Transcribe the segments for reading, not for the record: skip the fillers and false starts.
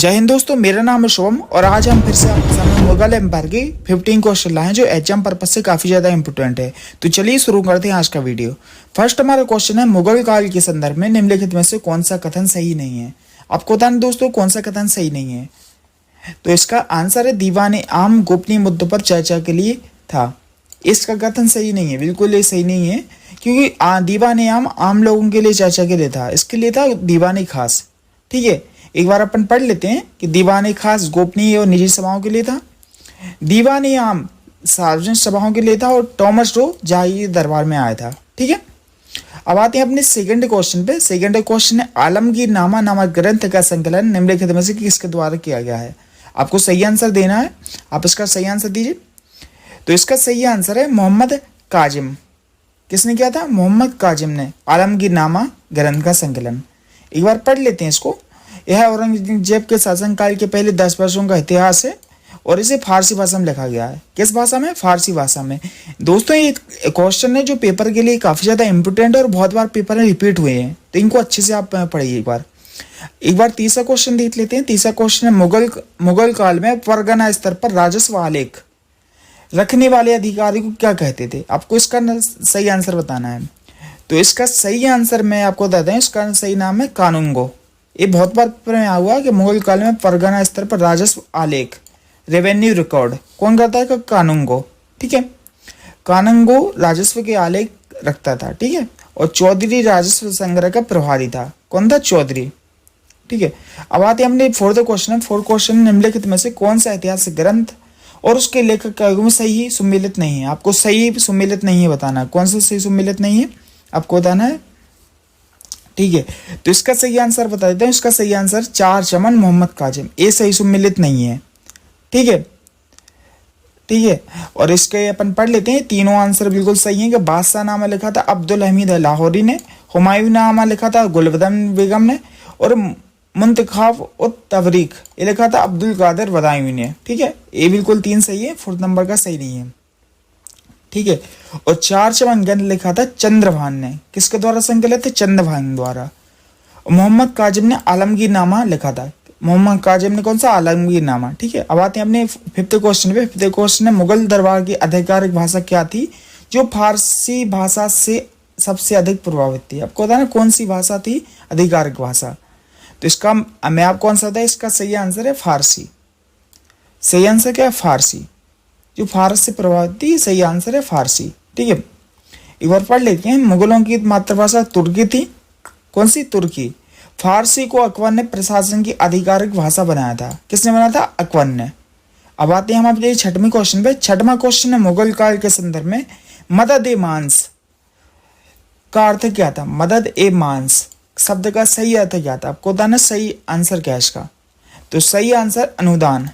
जय हिंद दोस्तों, मेरा नाम है शुभम और आज हम फिर से आपके सामने मुगल एम्पायर के 15 क्वेश्चन लाए हैं जो एग्जाम पर्पज से काफी ज्यादा इंपोर्टेंट है। तो चलिए शुरू करते हैं आज का वीडियो। फर्स्ट हमारा क्वेश्चन है, मुगल काल के संदर्भ में निम्नलिखित में से कौन सा कथन सही नहीं है। आपको बताना दोस्तों कौन सा कथन सही नहीं है। तो इसका आंसर है दीवाने आम गोपनीय मुद्दों पर चर्चा के लिए था। इसका कथन सही नहीं है, बिल्कुल ये सही नहीं है, क्योंकि दीवाने आम लोगों के लिए चर्चा के लिए था। इसके लिए था दीवाने खास। ठीक है, एक बार अपन पढ़ लेते हैं कि दीवाने खास गोपनीय और निजी सभाओं के लिए था, दीवाने आम सार्वजनिक सभाओं के लिए था और थॉमस रो जाहिर दरबार में आया था। ठीक है, अब आते हैं अपने सेकंड क्वेश्चन पे। सेकंड क्वेश्चन है, आलमगीर नामा नामक ग्रंथ का संकलन निम्नलिखित में से किसके द्वारा किया गया है। आपको सही आंसर देना है, आप इसका सही आंसर दीजिए। तो इसका सही आंसर है मोहम्मद काजिम। किसने किया था? मोहम्मद काजिम ने आलमगीर नामा ग्रंथ का संकलन। एक बार पढ़ लेते हैं इसको। यह औरंगजेब के शासनकाल के पहले 10 वर्षों का इतिहास है और इसे फारसी भाषा में लिखा गया है। किस भाषा में? फारसी भाषा में। दोस्तों ये क्वेश्चन है जो पेपर के लिए काफी ज्यादा इंपोर्टेंट है और बहुत बार पेपर में रिपीट हुए हैं, तो इनको अच्छे से आप पढ़िए एक बार तीसरा क्वेश्चन देख लेते हैं। तीसरा क्वेश्चन है, मुगल काल में परगना स्तर पर राजस्व आलेख रखने वाले अधिकारी को क्या कहते थे। आपको इसका सही आंसर बताना है। तो इसका सही आंसर मैं आपको बताता हूँ, इसका सही नाम है कानूंगो। ये बहुत बार पेपर में आया हुआ कि मुगल काल में परगना स्तर पर राजस्व आलेख रेवेन्यू रिकॉर्ड कौन करता है? कानूंगो। ठीक है, कानूंगो राजस्व के आलेख रखता था। ठीक है, और चौधरी राजस्व संग्रह का प्रभारी था। कौन था? चौधरी। ठीक है, अब आते हैं अपने फोर्थ क्वेश्चन। फोर्थ क्वेश्चन, निम्नलिखित में से कौन सा ऐतिहासिक ग्रंथ और उसके लेखक का युग में सही सुमेलित नहीं है। आपको सही सुमेलित नहीं है बताना, कौन सा सही सुमेलित नहीं है आपको बताना है। ठीक है, तो इसका सही आंसर बता देते हैं। इसका सही आंसर चार चमन मोहम्मद काजिम, ये सही सुमेलित नहीं है। ठीक है, ठीक है, और इसके अपन पढ़ लेते हैं। तीनों आंसर बिल्कुल सही है कि बादशाह नामा लिखा था अब्दुल हमीद लाहौरी ने, हुमायूं नामा लिखा था गुलबदन बेगम ने, और मुंतखाब और तबरीक ये लिखा था अब्दुल कादिर बदायूं ने। ठीक है, ये बिल्कुल 3 सही है, 4th नंबर का सही नहीं है। ठीक है, और चार चमन ग्रंथ लिखा था चंद्रभान ने। किसके द्वारा संकलित थे? चंद्रभान द्वारा। मोहम्मद काजिम ने आलमगीर नामा लिखा था। मोहम्मद काजिम ने कौन सा? आलमगीर नामा। ठीक है, अब आते हैं अपने 5th क्वेश्चन पे। 5th क्वेश्चन है, मुगल दरबार की आधिकारिक भाषा क्या थी जो फारसी भाषा से सबसे अधिक प्रभावित थी। आपको बताना कौन सी भाषा थी आधिकारिक भाषा। तो इसका मैं आपको आंसर था, इसका सही आंसर है फारसी। सही आंसर क्या है? फारसी। जो फारस से प्रभावित थी, सही आंसर है फारसी। ठीक है, एक बार पढ़ लेते हैं। मुगलों की मातृभाषा तुर्की थी। कौन सी? तुर्की। फारसी को अकबर ने प्रशासन की आधिकारिक भाषा बनाया था। किसने बनाया था? अकबर ने। अब आते हैं हम अपने 6वें क्वेश्चन पे। 6वां क्वेश्चन है, मुगल काल के संदर्भ में मदद ए मांस का अर्थ क्या था? मदद ए मांस शब्द का सही अर्थ क्या था? आपको बताना सही आंसर क्या है इसका। तो सही आंसर अनुदान।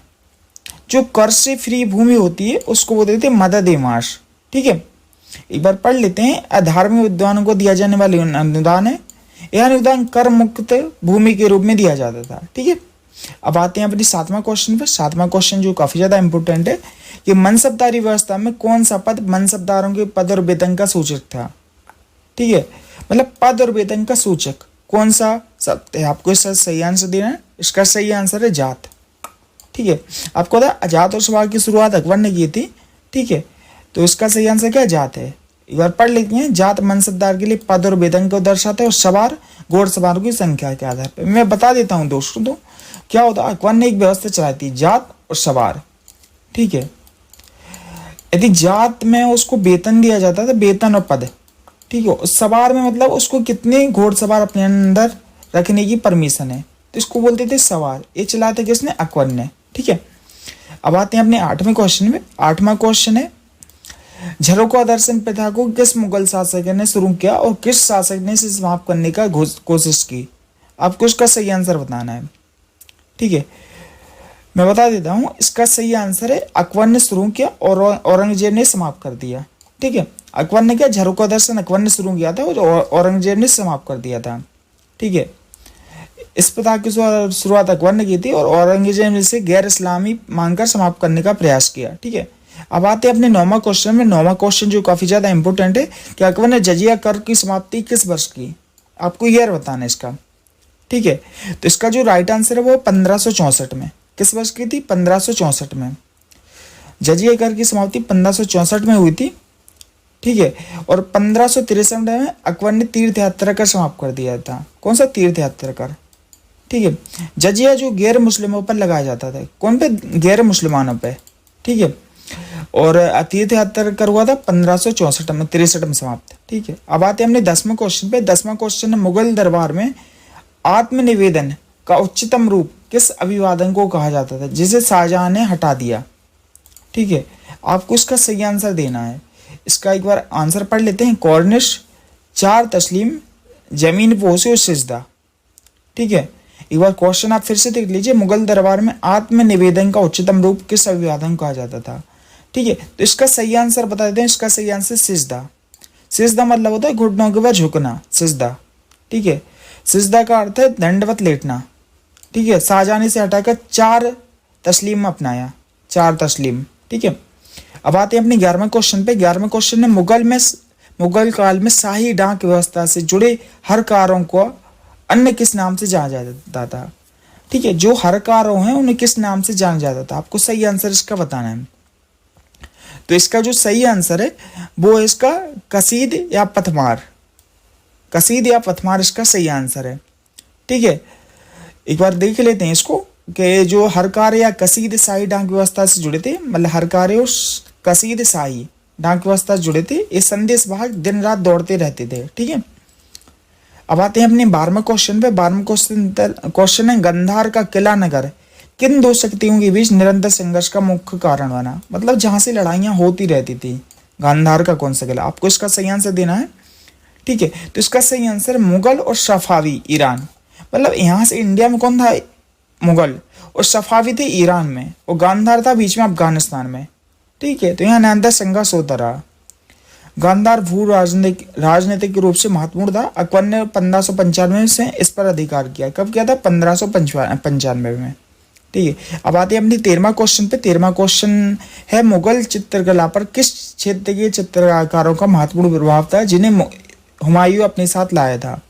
जो कर से फ्री भूमि होती है उसको बोलते थे मदद ए मांस। ठीक है, एक बार पढ़ लेते हैं। अधार्मिक विद्वानों को दिया जाने वाली अनुदान है। यह अनुदान कर मुक्त भूमि के रूप में दिया जाता था। ठीक है, अब आते हैं अपनी 7वां क्वेश्चन पर। 7वां क्वेश्चन जो काफी ज्यादा इंपोर्टेंट है कि मनसबदारी व्यवस्था में कौन सा पद मनसबदारों के पद और वेतन का सूचक था। ठीक है, मतलब पद और वेतन का सूचक कौन सा शब्द है। आपको इसका सही आंसर देना है। इसका सही आंसर है जात। ठीक है, आपको पता जात और सवार की शुरुआत अकबर ने की थी। ठीक है, तो इसका सही आंसर क्या? जात है। एक बार पढ़ लेते हैं। जात मनसबदार के लिए पद और वेतन को दर्शाता है और सवार घोड़सवारों की संख्या के आधार पर। मैं बता देता हूँ दोस्तों, तो क्या होता है, अकबर ने एक व्यवस्था चलाई थी जात और सवार। ठीक है, यदि जात में उसको वेतन दिया जाता था, वेतन और पद। ठीक है, सवार में मतलब उसको कितने घोड़सवार अपने अंदर रखने की परमिशन है, तो इसको बोलते थे सवार। ये चलाया था किसने? अकबर ने। ठीक है, अब आते हैं अपने 8वें क्वेश्चन में। 8वां क्वेश्चन है, झरोखा दर्शन प्रथा को किस मुगल शासक ने शुरू किया और किस शासक ने इसे समाप्त करने का कोशिश की। आपको इसका सही आंसर बताना है। ठीक है, मैं बता देता हूँ। इसका सही आंसर है अकबर ने शुरू किया और औरंगजेब ने समाप्त कर दिया। ठीक है, अकबर ने क्या? झरोखा दर्शन अकबर ने शुरू किया था और औरंगजेब ने समाप्त कर दिया था। ठीक है, इस प्रथा की शुरुआत अकबर ने की थी और औरंगजेब ने इसे गैर इस्लामी मानकर समाप्त करने का प्रयास किया। ठीक है, अब आते हैं अपने 9वां क्वेश्चन में। 9वां क्वेश्चन जो काफी ज्यादा इंपोर्टेंट है कि अकबर ने जजिया कर की समाप्ति किस वर्ष की। आपको ईयर बताना है इसका। ठीक है। तो इसका जो राइट आंसर है वो 1564 में। किस वर्ष की थी? 1564 में। जजिया कर की समाप्ति 1564 में हुई थी, ठीक है। और 1563 में अकबर ने तीर्थ यात्रा कर समाप्त कर दिया था। कौन सा? तीर्थ यात्रा कर, ठीक है। जजिया जो गैर मुस्लिमों पर लगाया जाता था, कौन पे? गैर मुसलमानों पे, ठीक है। और तीर्थ यात्रा कर हुआ था 1564 में, 63 में समाप्त, ठीक है। अब आते हैं हमने 10वें क्वेश्चन पे। 10वां क्वेश्चन है, मुगल दरबार में आत्मनिवेदन का उच्चतम रूप किस अभिवादन को कहा जाता था जिसे शाहजहां ने हटा दिया, ठीक है। आपको इसका सही आंसर देना है। इसका एक बार आंसर पढ़ लेते हैं। कॉर्निश, चार तस्लीम, जमीन पोसे और सिजदा, ठीक है। एक बार क्वेश्चन आप फिर से देख लीजिए। मुगल दरबार में आत्मनिवेदन का उच्चतम रूप किस अभिवादन को कहा जाता था, ठीक है। तो इसका सही आंसर बता देते हैं। इसका सही आंसर सिजदा। सिजदा मतलब होता है घुटनों के बाद झुकना, सिजदा, ठीक है। सिजदा का अर्थ है दंडवत लेटना, ठीक है। शाहजहां ने इसे हटाकर चार तस्लीम अपनाया, चार तस्लीम, ठीक है। अब आते हैं अपने 11वें क्वेश्चन पे। 11वें क्वेश्चन में मुगल काल में शाही डाक व्यवस्था से जुड़े हर कारों को अन्य किस नाम से जाना जाता था, ठीक है। जो हर कारों हैं उन्हें किस नाम से जाना जाता था, आपको सही आंसर इसका बताना है। तो इसका जो सही आंसर है वो है इसका कसीद या पथमार। कसीद या पथमार इसका सही आंसर है, ठीक है। एक बार देख लेते हैं इसको कि जो हरकार या कसीद शाही डाक व्यवस्था से जुड़े थे, मतलब हरकार और कसीद शाही डाक व्यवस्था से जुड़े थे। ये संदेश वाहक दिन रात दौड़ते रहते थे, ठीक है। अब आते हैं अपने 12वें क्वेश्चन पे। 12वें क्वेश्चन है, गंधार का किला नगर किन दो शक्तियों के बीच निरंतर संघर्ष का मुख्य कारण बना, मतलब जहां से लड़ाइयां होती रहती थी। गांधार का कौन सा किला, आपको इसका सही आंसर देना है, ठीक है। तो इसका सही आंसर मुगल और सफावी, ईरान। मतलब यहाँ से इंडिया में कौन था? मुगल, और सफावी थे ईरान में, और गांधार था बीच में अफगानिस्तान में, ठीक है। तो यहाँ निरंतर संघर्ष होता रहा। गांधार भू राजनीतिक रूप से महत्वपूर्ण था। अकबर ने 1595 से इस पर अधिकार किया। कब किया था? 1595 में, ठीक है। अब आते हैं अपनी 13वां क्वेश्चन पे। 13वां क्वेश्चन है, मुगल चित्रकला पर किस क्षेत्र के चित्रकारों का महत्वपूर्ण प्रभाव था जिन्हें हुमायूं अपने साथ लाया था,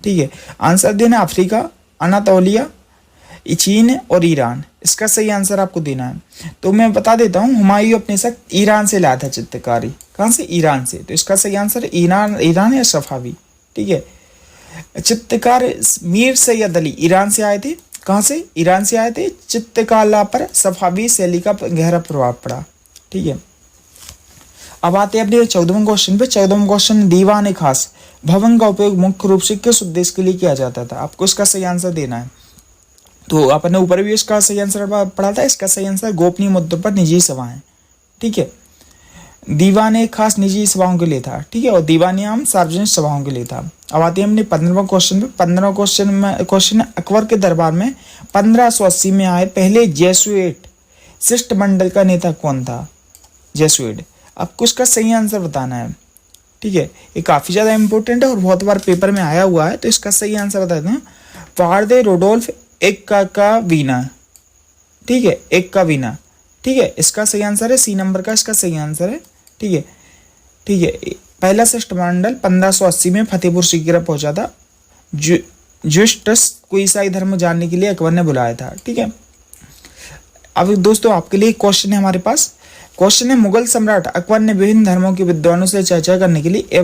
ठीक है। आंसर देना अफ्रीका, अनातोलिया, चीन और ईरान। इसका सही आंसर आपको देना है। तो मैं बता देता हूँ, हुमायूं अपने साथ ईरान से लाया था चित्रकारी। कहाँ से? ईरान से। तो इसका सही आंसर ईरान या सफावी, ठीक है। चित्रकार मीर सैयद अली ईरान से आए थे। कहाँ से? ईरान से आए थे। चित्रकला पर सफावी शैली का गहरा प्रभाव पड़ा, ठीक है। अब आते हैं अपने 14वें क्वेश्चन पे। 14वां क्वेश्चन, दीवान खास भवन का उपयोग मुख्य रूप से किस उद्देश्य के लिए किया जाता था, आपको इसका सही आंसर देना है। तो आपने ऊपर भी इसका सही आंसर पढ़ा था। इसका सही आंसर गोपनीय मुद्दों पर निजी सभाएं, ठीक है। दीवान खास निजी सभाओं के लिए था, ठीक है, और दीवान आम सार्वजनिक सभाओं के लिए था। अब आते हैं हमने 15वां क्वेश्चन पे। 15वां क्वेश्चन अकबर के दरबार में 1580 में आए पहले जेसुइट शिष्टमंडल का नेता कौन था? जेसुइट। आपको इसका सही आंसर बताना है, ठीक है। ये काफी ज्यादा इंपॉर्टेंट है और बहुत बार पेपर में आया हुआ है। तो इसका सही आंसर बता देते हैं, पारदे रोडोल्फ एक का वीना, ठीक है, एक का वीना, ठीक है। इसका सही आंसर है सी नंबर का, इसका सही आंसर है, ठीक है, ठीक है। पहला शिष्टमंडल 1580 में फतेहपुर सीकरी पहुंचा था। जुस्टस को ईसाई धर्म जानने के लिए अकबर ने बुलाया था, ठीक है। अब दोस्तों आपके लिए एक क्वेश्चन है हमारे पास। क्वेश्चन है, मुगल सम्राट अकबर ने विभिन्न धर्मों के विद्वानों से चर्चा करने के लिए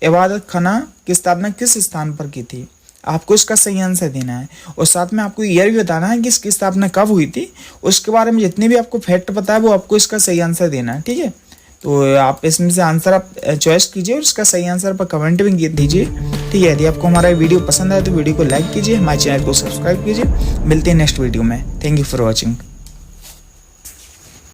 इबादत खाना की स्थापना किस स्थान पर की थी? आपको इसका सही आंसर देना है और साथ में आपको ईयर भी बताना है कि इसकी स्थापना कब हुई थी। उसके बारे में जितने भी आपको फैक्ट पता है वो आपको इसका सही आंसर देना है, ठीक है। तो आप इसमें से आंसर आप चॉइस कीजिए और इसका सही आंसर पर कमेंट भी दीजिए, ठीक है। यदि आपको हमारा वीडियो पसंद आए तो वीडियो को लाइक कीजिए, हमारे चैनल को सब्सक्राइब कीजिए। मिलते हैं नेक्स्ट वीडियो में। Thank you for watching.